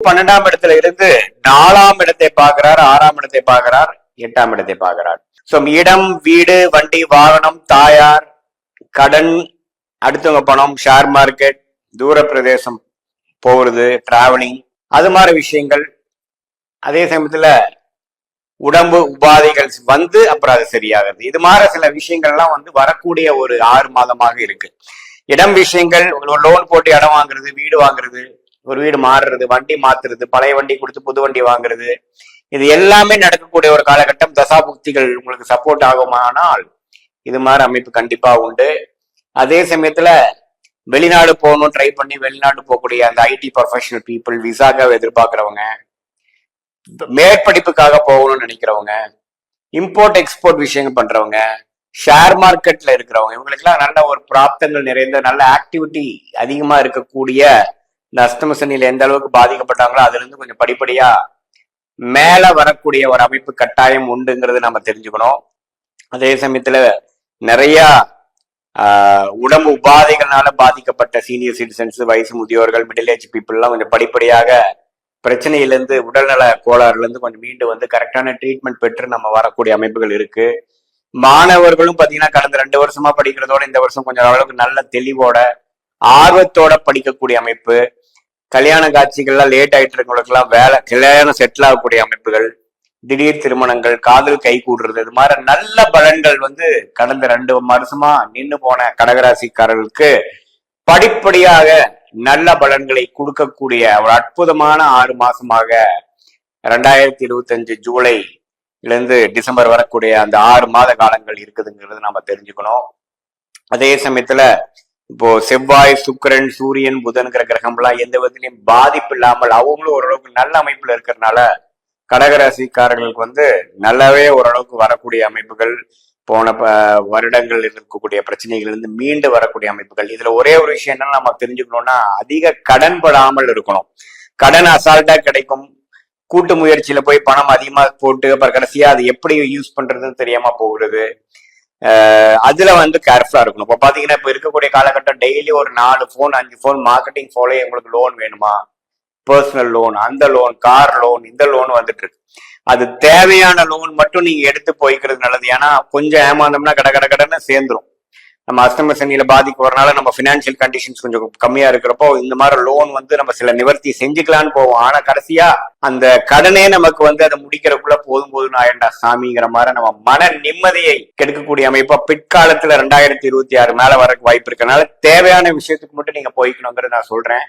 12ஆம் இடத்துல இருந்து 4ஆம் இடத்தை பார்க்கிறார், 6ஆம் இடத்தை பார்க்கிறார், 8ஆம் இடத்தை பார்க்கிறார். சோ இடம், வீடு, வண்டி, வாகனம், தாயார், கடன், அடுத்தவங்க பணம், ஷேர் மார்க்கெட், தூர பிரதேசம் போகிறது, டிராவலிங், அது மாதிரி விஷயங்கள். அதே சமயத்துல உடம்பு உபாதைகள் வந்து அப்புறம் அது சரியாகிறது. இது மாதிரி சில விஷயங்கள்லாம் வரக்கூடிய ஒரு 6 மாதமாக இருக்கு. இடம் விஷயங்கள், ஒரு லோன் போட்டு இடம் வாங்குறது, வீடு வாங்குறது, ஒரு வீடு மாறுறது, வண்டி மாத்துறது, பழைய வண்டி கொடுத்து புது வண்டி வாங்குறது, இது எல்லாமே நடக்கக்கூடிய ஒரு காலகட்டம். தசாபுக்திகள் உங்களுக்கு சப்போர்ட் ஆகுமானால் இது மாதிரி அமைப்பு கண்டிப்பா உண்டு. அதே சமயத்துல வெளிநாடு போகணும் ட்ரை பண்ணி வெளிநாடு போகக்கூடிய அந்த ஐடி ப்ரொஃபஷனல் பீப்புள், விசாக்காக எதிர்பார்க்கிறவங்க, மேற்படிப்புக்காக போகணும்னு நினைக்கிறவங்க, இம்போர்ட் எக்ஸ்போர்ட் விஷயங்கள் பண்றவங்க, ஷேர் மார்க்கெட்ல இருக்கிறவங்க, இவங்களுக்கு எல்லாம் நல்ல ஒரு பிராப்தங்கள் நிறைந்த நல்ல ஆக்டிவிட்டி அதிகமா இருக்கக்கூடிய இந்த அஷ்டம சனியில எந்த அளவுக்கு பாதிக்கப்பட்டாங்களோ அதுல இருந்து கொஞ்சம் படிப்படியா மேல வரக்கூடிய ஒரு அமைப்பு கட்டாயம் உண்டுங்கிறது நம்ம தெரிஞ்சுக்கணும். அதே சமயத்துல நிறைய உடம்பு உபாதைகள்னால பாதிக்கப்பட்ட சீனியர் சிட்டிசன்ஸ், வயசு முதியோர்கள், மிடில் ஏஜ் பீப்புள் எல்லாம் கொஞ்சம் படிப்படியாக பிரச்சனையிலிருந்து, உடல்நல கோளாறுல இருந்து கொஞ்சம் மீண்டு கரெக்டான ட்ரீட்மெண்ட் பெற்று நம்ம வரக்கூடிய அமைப்புகள் இருக்கு. மாணவர்களும் பாத்தீங்கன்னா கடந்த 2 வருஷமா படிக்கிறதோட இந்த வருஷம் கொஞ்சம் அளவுக்கு நல்ல தெளிவோட ஆர்வத்தோட படிக்கக்கூடிய அமைப்பு. கல்யாண காட்சிகள்லாம் லேட் ஆயிட்டு இருக்கவங்களுக்கெல்லாம் வேலை, கல்யாணம் செட்டில் ஆகக்கூடிய அமைப்புகள், திடீர் திருமணங்கள், காதல் கை கூடுறது, இது மாதிரி நல்ல பலன்கள் கடந்த 2 வருஷமா நின்று போன கடகராசிக்காரர்களுக்கு படிப்படியாக நல்ல பலன்களை கொடுக்கக்கூடிய ஒரு அற்புதமான 6 மாசமாக 2025 ஜூலைல இருந்து டிசம்பர் வரக்கூடிய அந்த 6 மாத காலங்கள் இருக்குதுங்கிறது நம்ம தெரிஞ்சுக்கணும். அதே சமயத்துல இப்போ செவ்வாய், சுக்கிரன், சூரியன், புதன்கிற கிரகம்லாம் எந்த விதத்திலையும் பாதிப்பு இல்லாமல் அவங்களும் ஓரளவுக்கு நல்ல அமைப்புல இருக்கிறதுனால கடகராசிக்காரர்களுக்கு நல்லாவே ஓரளவுக்கு வரக்கூடிய அமைப்புகள், போன வருடங்கள் இருக்கக்கூடிய பிரச்சனைகள் இருந்து மீண்டு வரக்கூடிய அமைப்புகள். இதுல ஒரே ஒரு விஷயம் என்னன்னா நம்ம தெரிஞ்சுக்கணும்னா, அதிக கடன் படாமல் இருக்கணும். கடன் அசால்ட்டா கிடைக்கும். கூட்டு முயற்சியில போய் பணம் அதிகமா போட்டு அப்புறம் கடைசியா அது எப்படி யூஸ் பண்றதுன்னு தெரியாம போகிறது. அதுல கேர்ஃபுல்லா இருக்கணும். இப்ப பாத்தீங்கன்னா இப்ப இருக்கக்கூடிய காலகட்டம் டெய்லி ஒரு 4 போன் 5 போன் மார்க்கெட்டிங் போல உங்களுக்கு லோன் வேணுமா, பர்சனல் லோன், அந்த லோன், கார் லோன், இந்த லோன் வந்துட்டு இருக்கு. அது தேவையான லோன் மட்டும் நீங்க எடுத்து போய்க்கிறது நல்லது. ஏன்னா கொஞ்சம் ஏமாந்தோம்னா கடன்னு சேர்ந்துரும். நம்ம அஷ்டம சனியில பாதிக்கு வரனால நம்ம பினான்சியல் கண்டிஷன்ஸ் கொஞ்சம் கம்மியா இருக்கிறப்போ இந்த மாதிரி லோன் நம்ம சில நிவர்த்தி செஞ்சுக்கலான்னு போவோம். ஆனா கடைசியா அந்த கடனே நமக்கு அதை முடிக்கிறதுக்குள்ள போதும்னு ஆயிண்டா சாமிங்கிற மாதிரி நம்ம மன நிம்மதியை கெடுக்கக்கூடிய அமைப்பா பிற்காலத்துல 2026 மேல வர வாய்ப்பு இருக்கனால தேவையான விஷயத்துக்கு மட்டும் நீங்க போய்க்கணுங்கிறத நான் சொல்றேன்.